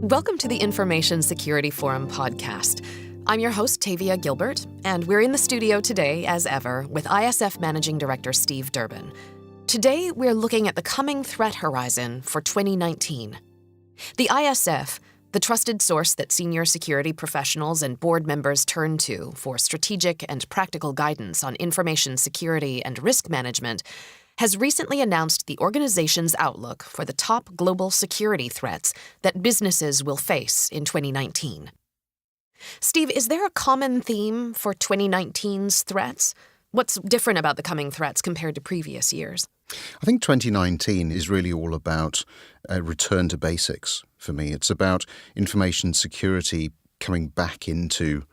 Welcome to the Information Security Forum podcast. I'm your host, Tavia Gilbert, and we're in the studio today, as ever, with ISF Managing Director Steve Durbin. Today, we're looking at the coming threat horizon for 2019. The ISF, the trusted source that senior security professionals and board members turn to for strategic and practical guidance on information security and risk management, has recently announced the organization's outlook for the top global security threats that businesses will face in 2019. Steve, is there a common theme for 2019's threats? What's different about the coming threats compared to previous years? I think 2019 is really all about a return to basics for me. It's about information security coming back into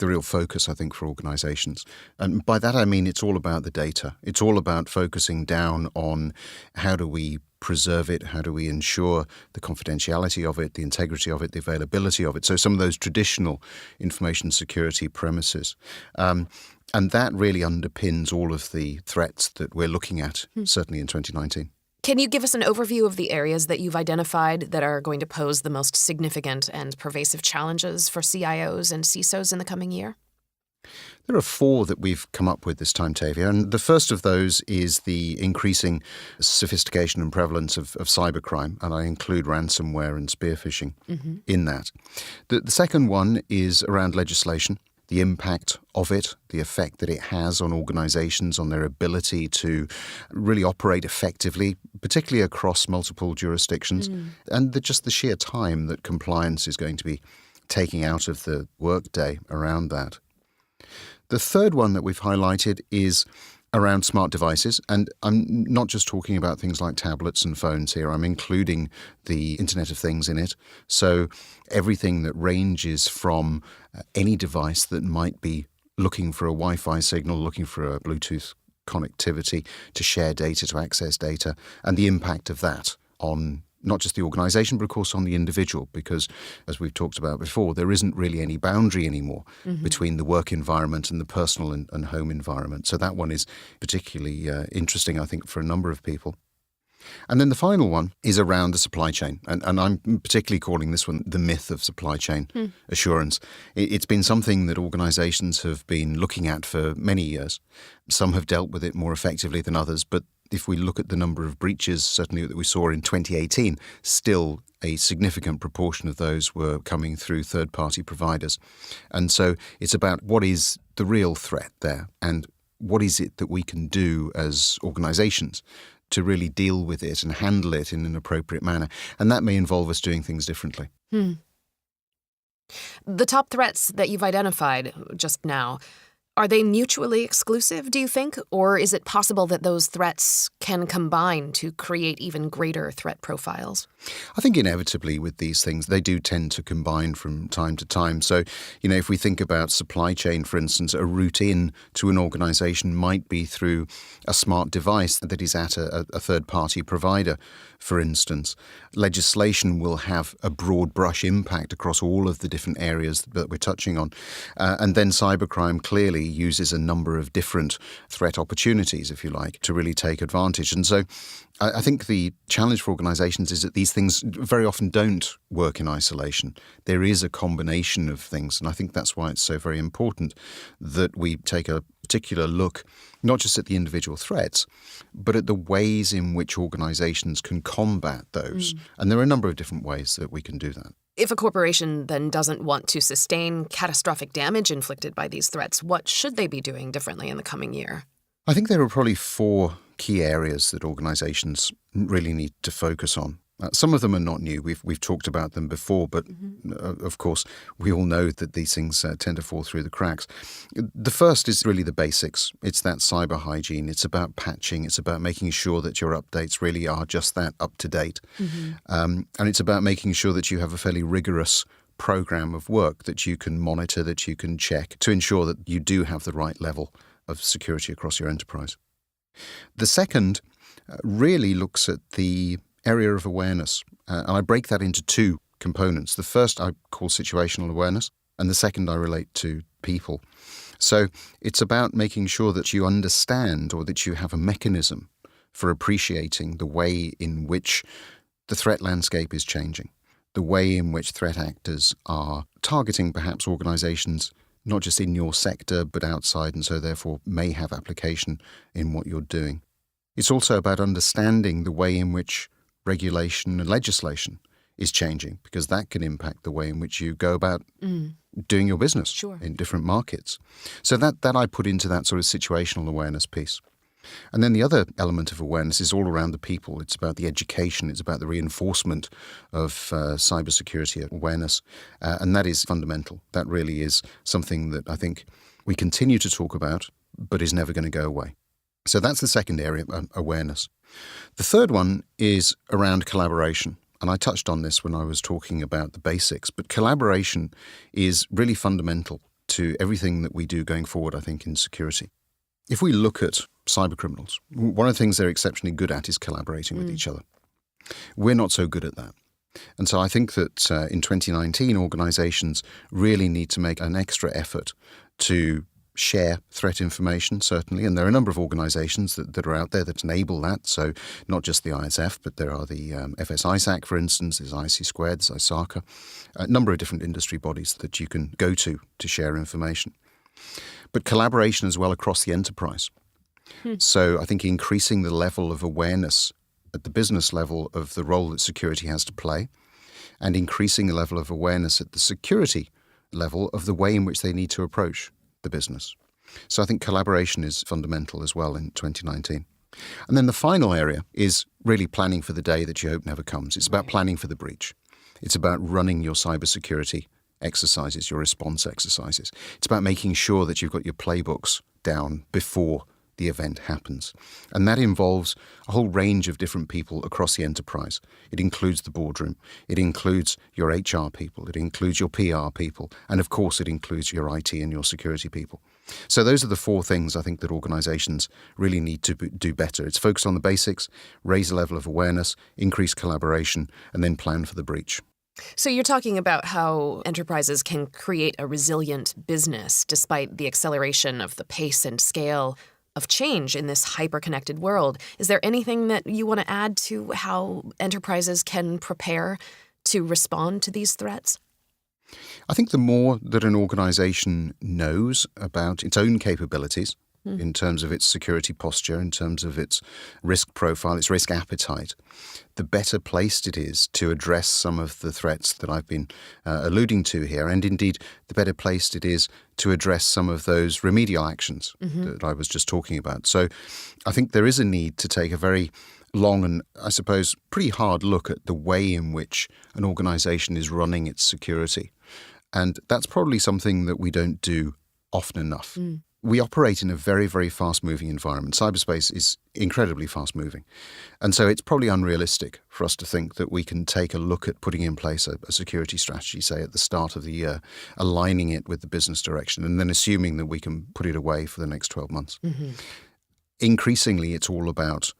the real focus, I think, for organizations. And by that I mean it's all about the data. It's all about focusing down on how do we preserve it, how do we ensure the confidentiality of it, the integrity of it, the availability of it. So some of those traditional information security premises. And that really underpins all of the threats that we're looking at, certainly in 2019. Can you give us an overview of the areas that you've identified that are going to pose the most significant and pervasive challenges for CIOs and CISOs in the coming year? There are four that we've come up with this time, Tavia, and the first of those is the increasing sophistication and prevalence of cybercrime, and I include ransomware and spear phishing in that. The second one is around legislation, the impact of it, the effect that it has on organizations, on their ability to really operate effectively, particularly across multiple jurisdictions, and just the sheer time that compliance is going to be taking out of the workday around that. The third one that we've highlighted is around smart devices, and I'm not just talking about things like tablets and phones here. I'm including the Internet of Things in it. So everything that ranges from any device that might be looking for a Wi-Fi signal, looking for a Bluetooth connectivity to share data, to access data, and the impact of that on not just the organization, but of course on the individual, because as we've talked about before, there isn't really any boundary anymore between the work environment and the personal and home environment. So that one is particularly interesting, I think, for a number of people. And then the final one is around the supply chain. And I'm particularly calling this one the myth of supply chain assurance. It's been something that organizations have been looking at for many years. Some have dealt with it more effectively than others, but if we look at the number of breaches, certainly that we saw in 2018, still a significant proportion of those were coming through third-party providers. And so it's about what is the real threat there and what is it that we can do as organizations to really deal with it and handle it in an appropriate manner. And that may involve us doing things differently. The top threats that you've identified just now, are they mutually exclusive, do you think? Or is it possible that those threats can combine to create even greater threat profiles? I think inevitably with these things, they do tend to combine from time to time. So, if we think about supply chain, for instance, a route in to an organization might be through a smart device that is at a third-party provider, for instance. Legislation will have a broad brush impact across all of the different areas that we're touching on. And then cybercrime clearly uses a number of different threat opportunities, if you like, to really take advantage. And so I think the challenge for organizations is that these things very often don't work in isolation. There is a combination of things, and I think that's why it's so very important that we take a particular look, not just at the individual threats, but at the ways in which organizations can combat those. And there are a number of different ways that we can do that. If a corporation then doesn't want to sustain catastrophic damage inflicted by these threats, what should they be doing differently in the coming year? I think there are probably four key areas that organizations really need to focus on. Some of them are not new. We've talked about them before, but of course, we all know that these things tend to fall through the cracks. The first is really the basics. It's that cyber hygiene. It's about patching. It's about making sure that your updates really are just that up to date. And it's about making sure that you have a fairly rigorous program of work that you can monitor, that you can check to ensure that you do have the right level of security across your enterprise. The second really looks at the area of awareness, and I break that into two components. The first I call situational awareness, and the second I relate to people. So it's about making sure that you understand or that you have a mechanism for appreciating the way in which the threat landscape is changing. the way in which threat actors are targeting perhaps organizations not just in your sector but outside, and so therefore may have application in what you're doing. It's also about understanding the way in which regulation and legislation is changing, because that can impact the way in which you go about doing your business in different markets. So that I put into that sort of situational awareness piece. And then the other element of awareness is all around the people. It's about the education. It's about the reinforcement of cybersecurity awareness. And that is fundamental. That really is something that I think we continue to talk about, but is never going to go away. So that's the second area, awareness. The third one is around collaboration. And I touched on this when I was talking about the basics, but collaboration is really fundamental to everything that we do going forward, I think, in security. If we look at cybercriminals, one of the things they're exceptionally good at is collaborating with each other. We're not so good at that. And so I think that in 2019, organizations really need to make an extra effort to share threat information, certainly. And there are a number of organizations that are out there that enable that. So not just the ISF, but there are the FS-ISAC, for instance, there's IC2, there's ISACA, a number of different industry bodies that you can go to share information. But collaboration as well across the enterprise. So I think increasing the level of awareness at the business level of the role that security has to play, and increasing the level of awareness at the security level of the way in which they need to approach the business. So I think collaboration is fundamental as well in 2019. And then the final area is really planning for the day that you hope never comes. It's about planning for the breach. It's about running your cybersecurity exercises, your response exercises. It's about making sure that you've got your playbooks down before the event happens. And that involves a whole range of different people across the enterprise. It includes the boardroom. It includes your HR people. It includes your PR people. And of course, it includes your IT and your security people. So those are the four things I think that organizations really need to do better. It's focus on the basics, raise the level of awareness, increase collaboration, and then plan for the breach. So you're talking about how enterprises can create a resilient business despite the acceleration of the pace and scale of change in this hyper-connected world. Is there anything that you want to add to how enterprises can prepare to respond to these threats? I think the more that an organization knows about its own capabilities in terms of its security posture, in terms of its risk profile, its risk appetite, the better placed it is to address some of the threats that I've been alluding to here, and indeed the better placed it is to address some of those remedial actions that I was just talking about. So I think there is a need to take a very long and, I suppose, pretty hard look at the way in which an organization is running its security. And that's probably something that we don't do often enough. We operate in a very, very fast-moving environment. Cyberspace is incredibly fast-moving. And so it's probably unrealistic for us to think that we can take a look at putting in place a security strategy, say, at the start of the year, aligning it with the business direction, and then assuming that we can put it away for the next 12 months. Increasingly, it's all about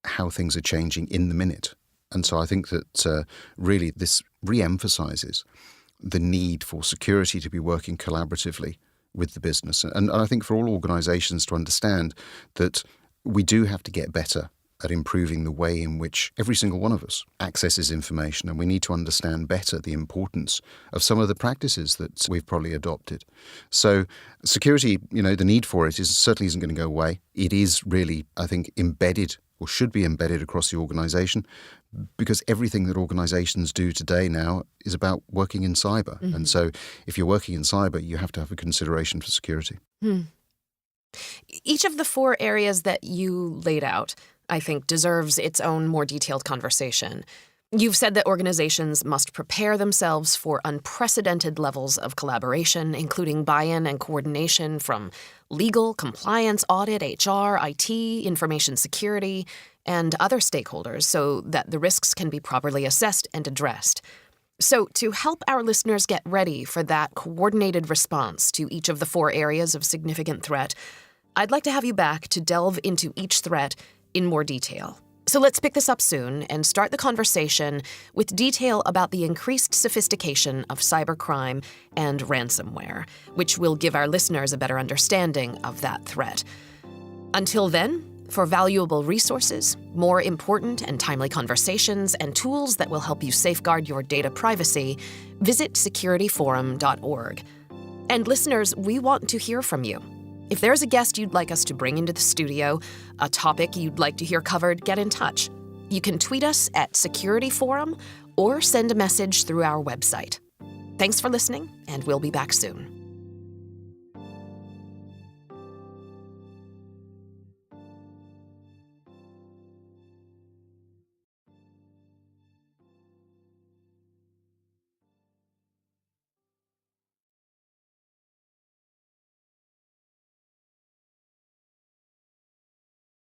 how things are changing in the minute. And so I think that really this re-emphasizes the need for security to be working collaboratively with the business. And I think for all organizations to understand that we do have to get better at improving the way in which every single one of us accesses information, and we need to understand better the importance of some of the practices that we've probably adopted. So security, the need for it certainly isn't going to go away. It is really, I think, embedded or should be embedded across the organization, because everything that organizations do today now is about working in cyber. And so if you're working in cyber, you have to have a consideration for security. Each of the four areas that you laid out, I think, deserves its own more detailed conversation. You've said that organizations must prepare themselves for unprecedented levels of collaboration, including buy-in and coordination from legal, compliance, audit, HR, IT, information security, and other stakeholders so that the risks can be properly assessed and addressed. So to help our listeners get ready for that coordinated response to each of the four areas of significant threat, I'd like to have you back to delve into each threat in more detail. So let's pick this up soon and start the conversation with detail about the increased sophistication of cybercrime and ransomware, which will give our listeners a better understanding of that threat. Until then, For valuable resources, more important and timely conversations, and tools that will help you safeguard your data privacy, visit securityforum.org. And listeners, we want to hear from you. If there's a guest you'd like us to bring into the studio, a topic you'd like to hear covered, get in touch. You can tweet us at securityforum or send a message through our website. Thanks for listening, and we'll be back soon.